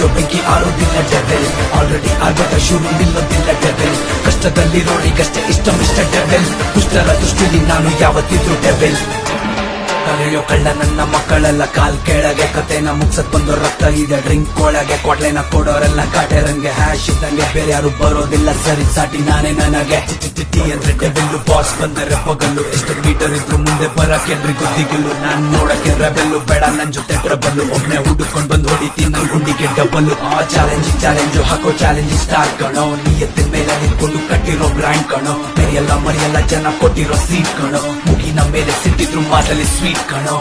ಉರಿಯೋ ಬೆಂಕಿ ಆರೋದಿಲ್ಲ ಡೆವೆಲ್, ಆಲ್ರೆಡಿ ಆರ್ಭಟ ಶುರು ನಿಲ್ಲೋದಿಲ್ಲ ಡೆವೆಲ್, ಕಷ್ಟದಲ್ಲಿರೋರಿಗಷ್ಟೇ ಇಷ್ಟ ಮಿಸ್ಟರ್ ಡೆವೆಲ್, ದುಷ್ಟರ ದೃಷ್ಟಿಲಿ ನಾನು ಯಾವತ್ತಿದ್ರು ಡೆವೆಲ್. ಕಳೆಯೋ ಕಳ್ಳ ನನ್ನ ಮಕ್ಕಳೆಲ್ಲ ಕಾಲ್ ಕೆಳಗೆ, ಕತೆನ ಮುಗ್ಸತ್ ಬಂದೋ ರಕ್ತ ಇದೆ ಡ್ರಿಂಕ್ ಒಳಗೆ, ಕೊಡ್ಲೆನ ಕೊಡೋರೆಲ್ಲ ಕಾಟೆರಂಗೆ, ಹ್ಯಾಶ್ ಇದ್ದಂಗೆ ಬೇರೆ ಯಾರು ಬರೋದಿಲ್ಲ ಸರಿ ಸಾಟಿ ನಾನೇ ನನಗೆ. ಟಿ ಅಂದ್ರೆ ಡೆವೆಲ್ಲು, ಬಾಸ್ ಬಂದರೆ ಪಗಲ್ಲು, ಎಷ್ಟು ಮೀಟರ್ ಇದ್ರು ಮುಂದೆ ಬರಕ್ಕೆ ಎಲ್ರಿಗೂ ದಿಗಿಲು, ನಾನ್ ನೋಡಕ್ಕೆ ರೆಬೆಲ್ಲು, ಬೇಡ ನನ್ ಜೊತೆ ಟ್ರಬಲ್ಲು, ಒಬ್ನೇ ಹುಡುಕೊಂಡ್ ಬಂದ್ ಹೊಡಿತೀನಿ ನನ್ ಗುಂಡಿಗೆ ಡಬಲ್ಲು. ಆ ಚಾಲೆಂಜು ಹಾಕೋ ಚಾಲೆಂಜ್ ಸ್ಟಾರ್ ಕಣೋ, ನಿಯತ್ತಿನ ಮೇಲೆ ನಿಂತ್ಕೊಂಡು ಕಟ್ಟಿರೋ ಬ್ರ್ಯಾಂಡ್ ಕಣೋ, ಮರಿಯಲ್ಲ ಜನ ಕೊಟ್ಟಿರೋ ಸೀಟ್ ಕಣೋ, ಮುಗಿನ ಮೇಲೆ ಸಿಟ್ಟಿದ್ರು ಮಾತಲ್ಲಿ ಸ್ವೀಟ್ ಕಣೋ.